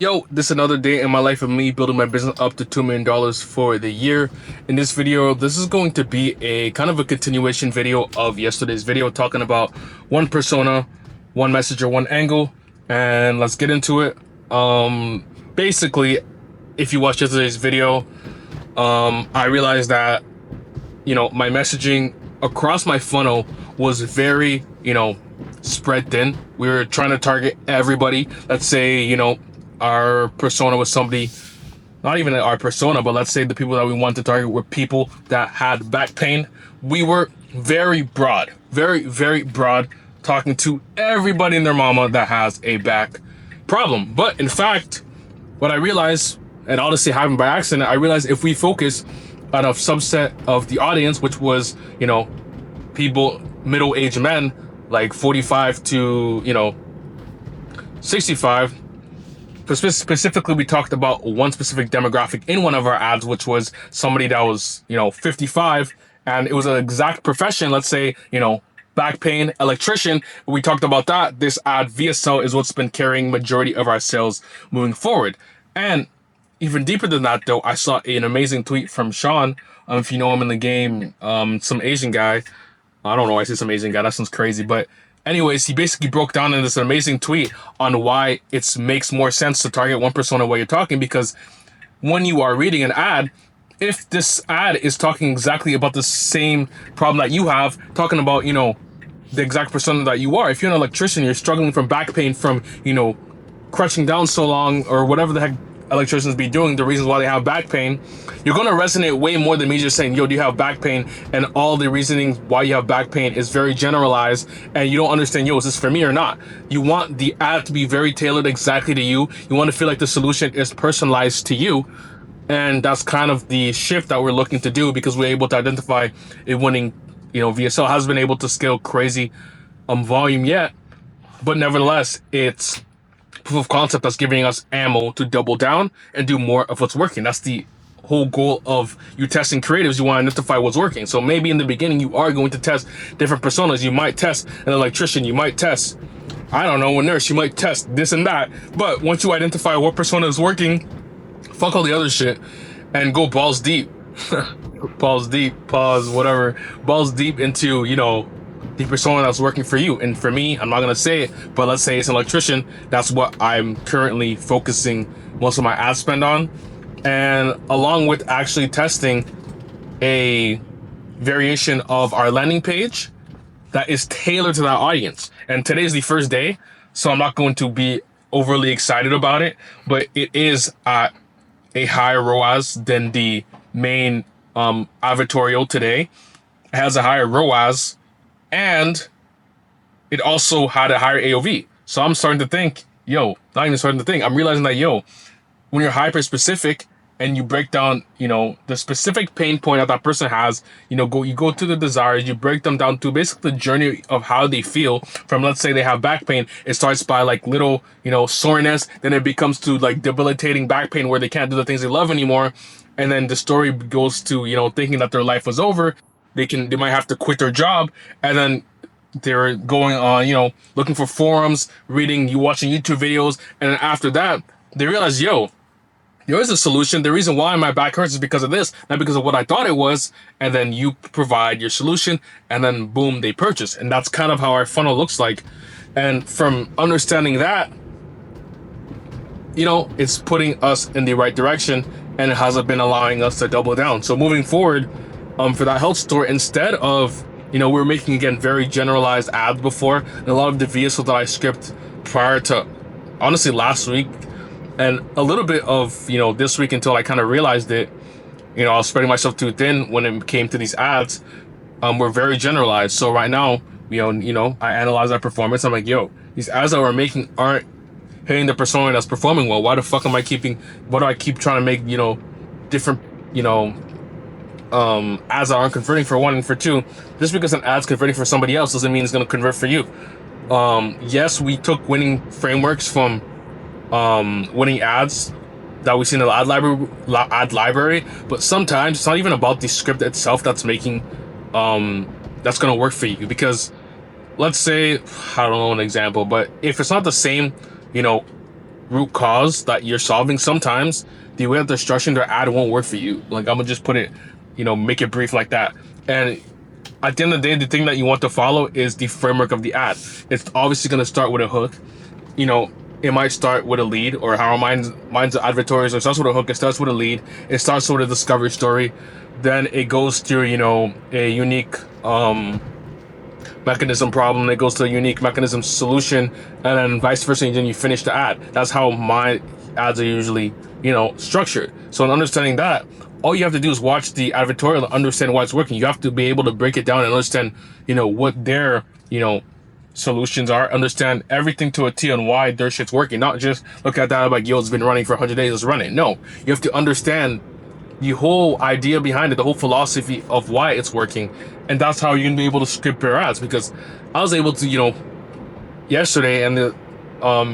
Yo, this is another day in my life of me building my business up to $2 million for the year. In this video, this is going to be a kind of a continuation video of yesterday's video talking about one persona, one message, or one angle. And let's get into it. Basically, if you watched yesterday's video, I realized that, my messaging across my funnel was very, spread thin. We were trying to target everybody. Let's say, our persona was somebody, not even our persona, but let's say the people that we want to target were people that had back pain. We were very broad, very broad, talking to everybody and their mama that has a back problem. But in fact, what I realized, and honestly happened by accident, I realized if we focus on a subset of the audience, which was, people, middle-aged men, like 45 to, 65, specifically, we talked about one specific demographic in one of our ads, which was somebody that was, 55, and it was an exact profession. Let's say, back pain, electrician. We talked about that. This ad VSL is what's been carrying majority of our sales moving forward. And even deeper than that, though, I saw an amazing tweet from Sean. If you know him in the game, some Asian guy. I don't know why I say some Asian guy. That sounds crazy, but anyways, he basically broke down in this amazing tweet on why it makes more sense to target one persona while you're talking, because when you are reading an ad, if this ad is talking exactly about the same problem that you have, talking about, the exact persona that you are. If you're an electrician, you're struggling from back pain from, crouching down so long, or whatever the heck electricians be doing, the reasons why they have back pain, you're going to resonate way more than me just saying, yo, do you have back pain? And all the reasoning why you have back pain is very generalized, and you don't understand, yo, is this for me or not? You want the ad to be very tailored exactly to you. You want to feel like the solution is personalized to you. And that's kind of the shift that we're looking to do, because we're able to identify a winning, VSL has been able to scale crazy volume yet, but nevertheless, it's proof of concept that's giving us ammo to double down and do more of what's working. That's the whole goal of you testing creatives. You want to identify what's working. So maybe in the beginning you are going to test different personas. You might test an electrician, you might test, I don't know, a nurse, you might test this and that. But once you identify what persona is working, fuck all the other shit and go balls deep. Balls deep, pause, whatever. Balls deep into, the persona that's working for you. And for me, I'm not gonna say it, but let's say it's an electrician. That's what I'm currently focusing most of my ad spend on. And along with actually testing a variation of our landing page that is tailored to that audience. And today's the first day, so I'm not going to be overly excited about it, but it is at a higher ROAS than the main advertorial today. It has a higher ROAS, and it also had a higher AOV. So I'm starting to think, not even starting to think, I'm realizing that, when you're hyper specific and you break down, the specific pain point that person has, you go to the desires, you break them down to basically the journey of how they feel from, let's say they have back pain. It starts by like little, soreness. Then it becomes to like debilitating back pain where they can't do the things they love anymore. And then the story goes to, thinking that their life was over. They might have to quit their job, and then they're going on, looking for forums, watching YouTube videos, and then after that, they realize, there is a solution. The reason why my back hurts is because of this, not because of what I thought it was. And then you provide your solution, and then boom, they purchase. And that's kind of how our funnel looks like. And from understanding that, it's putting us in the right direction, and it hasn't been allowing us to double down. So moving forward, for that health store, instead of, we were making, again, very generalized ads before, and a lot of the VSL that I script prior to, honestly, last week, and a little bit of, this week until I kind of realized it, I was spreading myself too thin when it came to these ads, were very generalized. So right now, I analyze that performance. I'm like, these ads that we're making aren't hitting the persona that's performing well. Why do I keep trying to make, different, ads that aren't converting for one and for two? Just because an ad's converting for somebody else doesn't mean it's going to convert for you. Yes, we took winning frameworks from winning ads that we see in the ad library, but sometimes it's not even about the script itself that's making that's going to work for you. Because let's say, I don't know an example, but if it's not the same, root cause that you're solving, sometimes the way that they're structuring their ad won't work for you. Like, I'm gonna just put it, make it brief like that. And at the end of the day, the thing that you want to follow is the framework of the ad. It's obviously gonna start with a hook. It might start with a lead, or how mine's advertorials, or it starts with a hook, it starts with a lead, it starts with a discovery story, then it goes through, a unique mechanism problem, it goes to a unique mechanism solution, and then vice versa, and then you finish the ad. That's how my ads are usually, structured. So in understanding that, all you have to do is watch the advertorial and understand why it's working. You have to be able to break it down and understand, what their, solutions are, understand everything to a T on why their shit's working. Not just look at that like, yo, it's been running for 100 days, let's run it. No, you have to understand the whole idea behind it, the whole philosophy of why it's working. And that's how you're gonna be able to script your ads. Because I was able to, yesterday and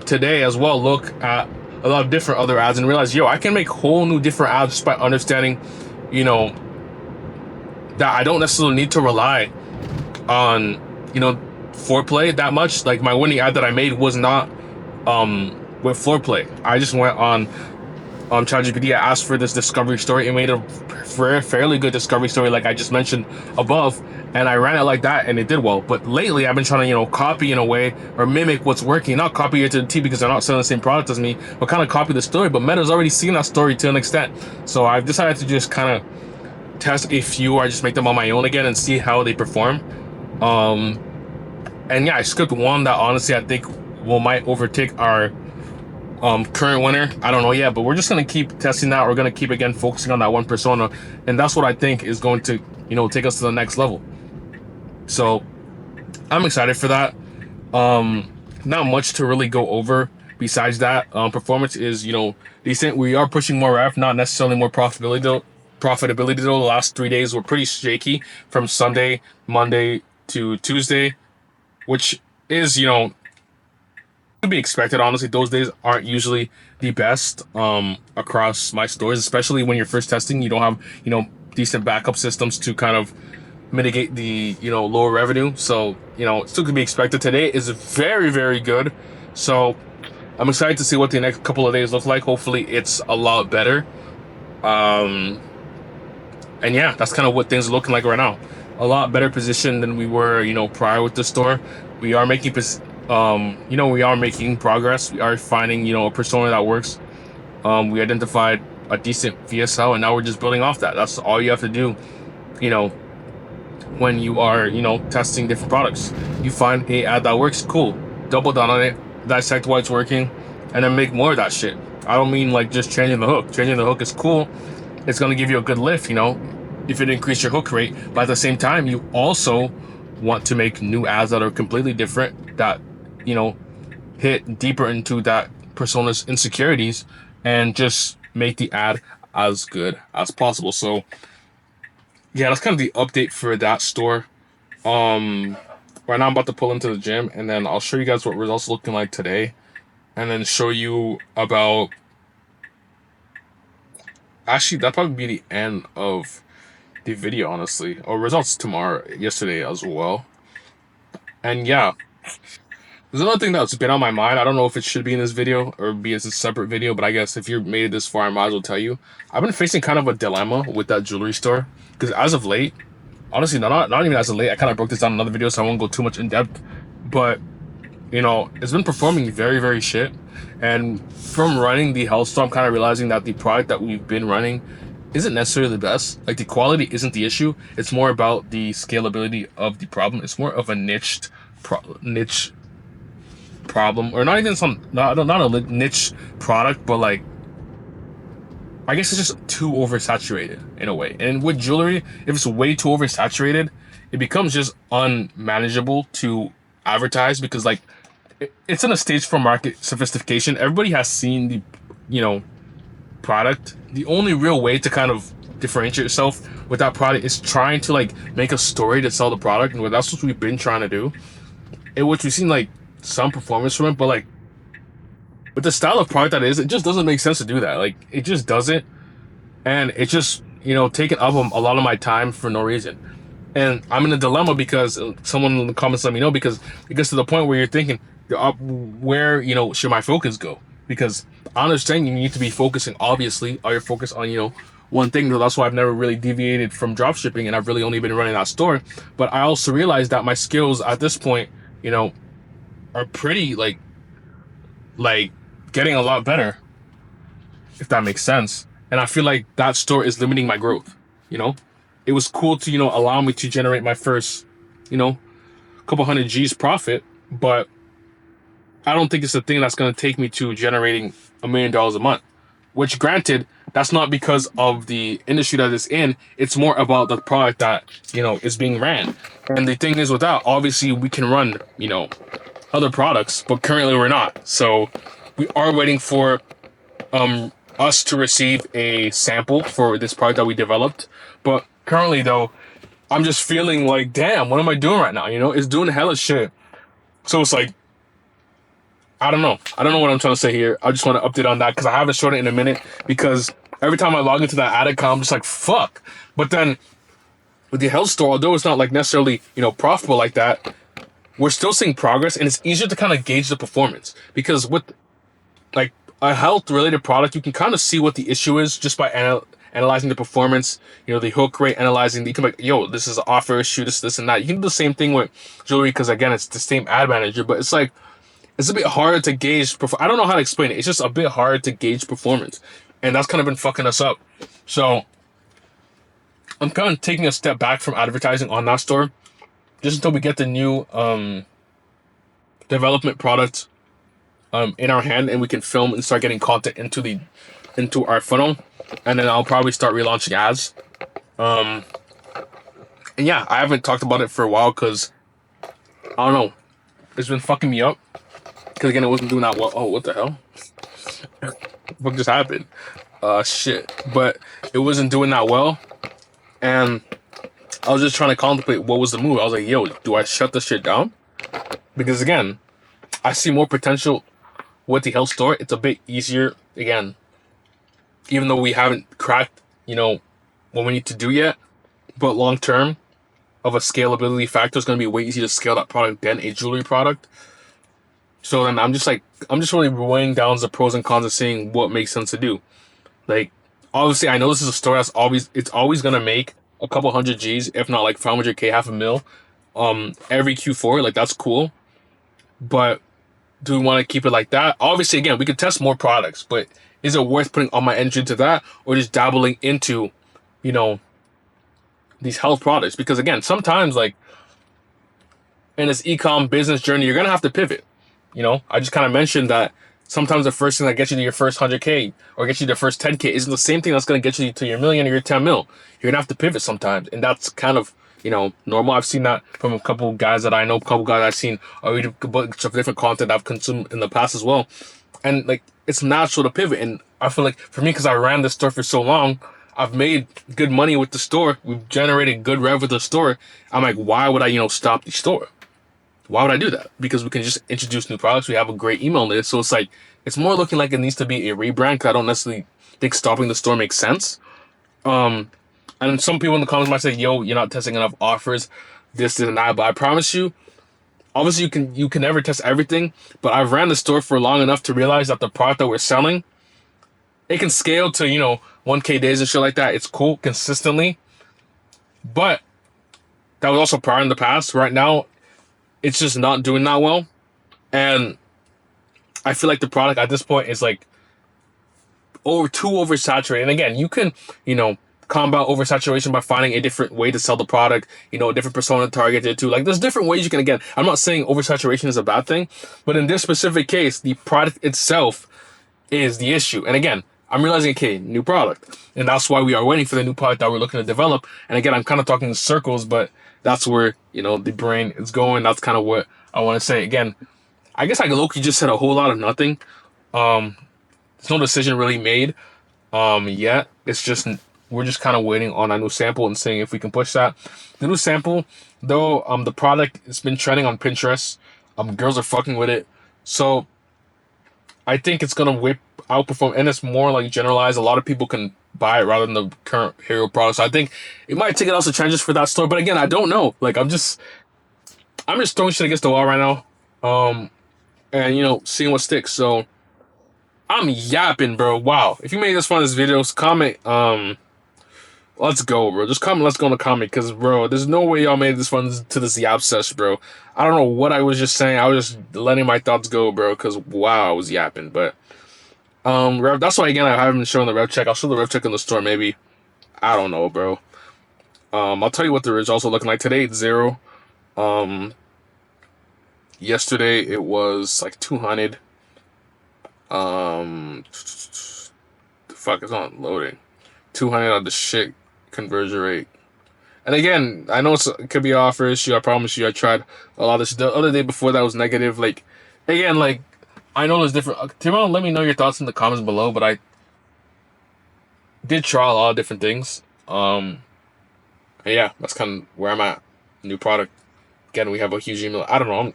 today as well, look at a lot of different other ads and realize, yo, I can make whole new different ads just by understanding, that I don't necessarily need to rely on, foreplay that much. Like, my winning ad that I made was not with foreplay. I just went on ChatGPT. I asked for this discovery story. It made a fairly good discovery story, like I just mentioned above, and I ran it like that, and it did well. But lately, I've been trying to, copy in a way, or mimic what's working. Not copy it to the T, because they're not selling the same product as me, but kind of copy the story. But Meta's already seen that story to an extent, so I've decided to just kind of test a few, or just make them on my own again and see how they perform. And yeah, I scripted one that honestly I think might overtake our current winner. I don't know yet, but we're just gonna keep testing that. We're gonna keep again focusing on that one persona, and that's what I think is going to take us to the next level. So I'm excited for that. Not much to really go over besides that. Performance is decent. We are pushing more rev, not necessarily more profitability though. The last 3 days were pretty shaky, from Sunday, Monday to Tuesday, which is to be expected. Honestly, those days aren't usually the best across my stores, especially when you're first testing. You don't have decent backup systems to kind of mitigate the lower revenue. So it's still to be expected. Today is very, very good, so I'm excited to see what the next couple of days look like. Hopefully it's a lot better. And yeah, that's kind of what things are looking like right now. A lot better position than we were prior with the store. We are making we are making progress. We are finding a persona that works. We identified a decent VSL, and now we're just building off that. That's all you have to do when you are testing different products. You find a ad that works, cool, double down on it, dissect why it's working, and then make more of that shit. I don't mean like just changing the hook. Changing the hook is cool. It's going to give you a good lift, if it increases your hook rate. But at the same time, you also want to make new ads that are completely different, that hit deeper into that persona's insecurities, and just make the ad as good as possible. So yeah, that's kind of the update for that store. Right now I'm about to pull into the gym, and then I'll show you guys what results are looking like today, and then show you about, actually that'll probably be the end of the video, honestly, or results yesterday as well. And yeah, there's another thing that's been on my mind. I don't know if it should be in this video or be as a separate video, but I guess if you've made it this far, I might as well tell you. I've been facing kind of a dilemma with that jewelry store, because as of late, honestly, not even as of late, I kind of broke this down in another video, so I won't go too much in depth, but it's been performing very, very shit. And from running the health store, I'm kind of realizing that the product that we've been running isn't necessarily the best. Like, the quality isn't the issue. It's more about the scalability of the problem. It's more of a niche problem, or not even not a niche product, but like, I guess it's just too oversaturated in a way. And with jewelry, if it's way too oversaturated, it becomes just unmanageable to advertise, because like it's in a stage for market sophistication. Everybody has seen the product. The only real way to kind of differentiate yourself with that product is trying to like make a story to sell the product, and that's what we've been trying to do, in which we've seen like some performance from it, but like with the style of product that it is, it just doesn't make sense to do that. Like, it just doesn't, and it's just taking up a lot of my time for no reason. And I'm in a dilemma, because someone in the comments let me know, because it gets to the point where you're thinking, where should my focus go? because I understand you need to be focusing, obviously, all your focus on, one thing. That's why I've never really deviated from dropshipping, and I've really only been running that store. But I also realized that my skills at this point, are pretty like getting a lot better, if that makes sense. And I feel like that store is limiting my growth. It was cool to, allow me to generate my first, couple hundred G's profit, but I don't think it's the thing that's going to take me to generating $1 million a month. Which, granted, that's not because of the industry that it's in. It's more about the product that, is being ran. And the thing is with that, obviously we can run, other products, but currently we're not. So we are waiting for us to receive a sample for this product that we developed. But currently, though, I'm just feeling like, damn, what am I doing right now? It's doing hella shit. So it's like, I don't know what I'm trying to say here. I just want to update on that because I haven't showed it in a minute, because every time I log into that ad account, I'm just like, fuck. But then with the health store, although it's not like necessarily, profitable like that, we're still seeing progress, and it's easier to kind of gauge the performance, because with like a health related product, you can kind of see what the issue is just by analyzing the performance, the hook rate, analyzing you can like, yo, this is an offer issue, this and that. You can do the same thing with jewelry, because again, it's the same ad manager, but it's like, it's a bit harder to gauge. I don't know how to explain it. It's just a bit harder to gauge performance. And that's kind of been fucking us up. So I'm kind of taking a step back from advertising on that store just until we get the new development product in our hand, and we can film and start getting content into our funnel. And then I'll probably start relaunching ads. And yeah, I haven't talked about it for a while because I don't know. It's been fucking me up. Because again, it wasn't doing that well. Oh, what the hell? What just happened? Shit. But it wasn't doing that well. And I was just trying to contemplate what was the move. I was like, yo, do I shut this shit down? Because again, I see more potential with the health store. It's a bit easier. Again, even though we haven't cracked, what we need to do yet. But long term, of a scalability factor, it's going to be way easier to scale that product than a jewelry product. So then I'm just really weighing down the pros and cons of seeing what makes sense to do. Like, obviously, I know this is a store it's always gonna make a couple hundred G's, if not like 500K, $500,000, every Q4. Like, that's cool. But do we want to keep it like that? Obviously, again, we could test more products, but is it worth putting all my energy into that, or just dabbling into, these health products? Because again, sometimes like in this ecom business journey, you're gonna have to pivot. I just kind of mentioned that sometimes the first thing that gets you to your first 100K or gets you to the first 10K isn't the same thing that's going to get you to your million or your 10 mil. You're going to have to pivot sometimes. And that's kind of, normal. I've seen that from a couple guys that I know, a couple guys I've seen, or read a bunch of different content I've consumed in the past as well. And like, it's natural to pivot. And I feel like for me, because I ran this store for so long, I've made good money with the store. We've generated good rev with the store. I'm like, why would I, stop the store? Why would I do that? Because we can just introduce new products. We have a great email list. So it's like, it's more looking like it needs to be a rebrand, because I don't necessarily think stopping the store makes sense. And some people in the comments might say, yo, you're not testing enough offers, this and that. But I promise you, obviously you can never test everything. But I've ran the store for long enough to realize that the product that we're selling, it can scale to, 1K days and shit like that. It's cool consistently. But that was also prior in the past. Right now, it's just not doing that well. And I feel like the product at this point is like too oversaturated. And again, you can, combat oversaturation by finding a different way to sell the product, a different persona targeted to. Like, there's different ways you can, again, I'm not saying oversaturation is a bad thing, but in this specific case, the product itself is the issue. And again, I'm realizing, okay, new product. And that's why we are waiting for the new product that we're looking to develop. And again, I'm kind of talking in circles, but that's where, the brain is going. That's kind of what I want to say. Again, I guess I low-key just said a whole lot of nothing. There's no decision really made yet. It's just, we're just kind of waiting on a new sample and seeing if we can push that. The new sample, though, the product, it's been trending on Pinterest. Girls are fucking with it. So I think it's going to outperform, and it's more like generalized. A lot of people can buy it rather than the current hero products. So I think it might take it out of changes for that store. But again, I don't know. Like, I'm just throwing shit against the wall right now. And, seeing what sticks. So I'm yapping, bro. Wow. If you made this fun of this video, comment, let's go, bro. Just comment, let's go in the comment, because, bro, there's no way y'all made this fun to this yap sesh, bro. I don't know what I was just saying. I was just letting my thoughts go, bro, because, wow, I was yapping. But, rev, that's why, again, I haven't shown the rev check. I'll show the rev check in the store, maybe. I don't know, bro. I'll tell you what the results are looking like. Today, it's 0. Yesterday, it was, like, 200. The fuck, it's not loading. 200 on the shit conversion rate. And again, I know it could be an offer issue. I promise you, I tried a lot of this. The other day before that was negative. Like, again, like, I know there's different. Timon, let me know your thoughts in the comments below. But I did try a lot of different things. Yeah, that's kind of where I'm at. New product. Again, we have a huge email. I don't know.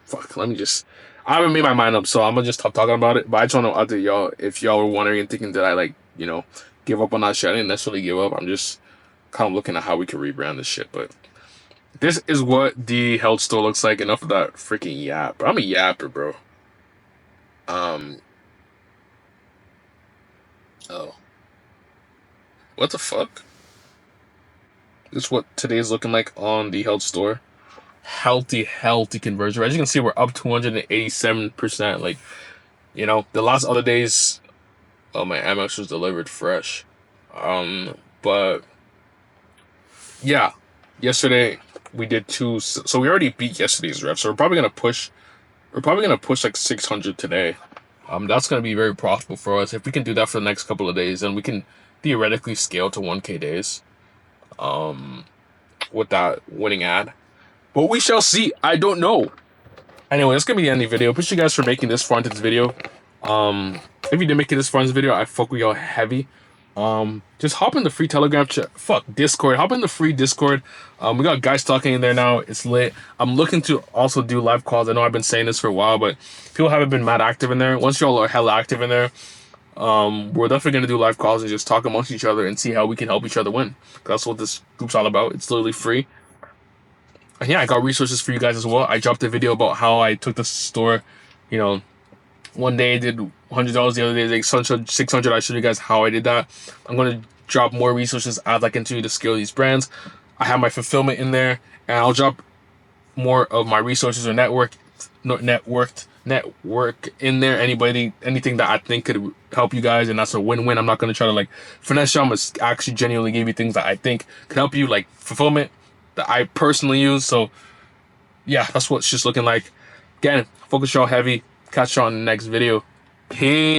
Fuck. Let me just. I haven't made my mind up, so I'm gonna just stop talking about it. But I just want to update y'all if y'all were wondering and thinking that I, like, you know, give up on that shit. I didn't necessarily give up. I'm just kind of looking at how we can rebrand this shit. But this is what the health store looks like. Enough of that freaking yap. Bro, I'm a yapper, bro. Oh. What the fuck? This is what today is looking like on the health store. Healthy conversion rate. As you can see, we're up 287%. Like, you know, the last other days, oh, my Amex was delivered fresh. But yeah, yesterday we did 2. So we already beat yesterday's rep. So we're probably gonna push like 600 today. That's gonna be very profitable for us. If we can do that for the next couple of days, then we can theoretically scale to 1K days. With that winning ad. But we shall see. I don't know. Anyway, that's gonna be the end of the video. Appreciate you guys for making this far into this video. If you didn't make it this far in this video, I fuck with y'all heavy. Just hop in the free Telegram chat. Fuck, Discord. Hop in the free Discord. We got guys talking in there now. It's lit. I'm looking to also do live calls. I know I've been saying this for a while, but people haven't been mad active in there. Once y'all are hella active in there, we're definitely gonna do live calls and just talk amongst each other and see how we can help each other win. That's what this group's all about. It's literally free. And yeah, I got resources for you guys as well. I dropped a video about how I took the store, you know, one day I did $100, the other day like 600. I showed you guys how I did that. I'm gonna drop more resources as I continue to scale these brands. I have my fulfillment in there, and I'll drop more of my resources or network in there. Anything that I think could help you guys, and that's a win-win. I'm not gonna try to like finesse you. I'm gonna actually genuinely give you things that I think could help you, like fulfillment that I personally use. So yeah, that's what it's just looking like. Again, focus y'all heavy. Catch y'all in the next video. Peace.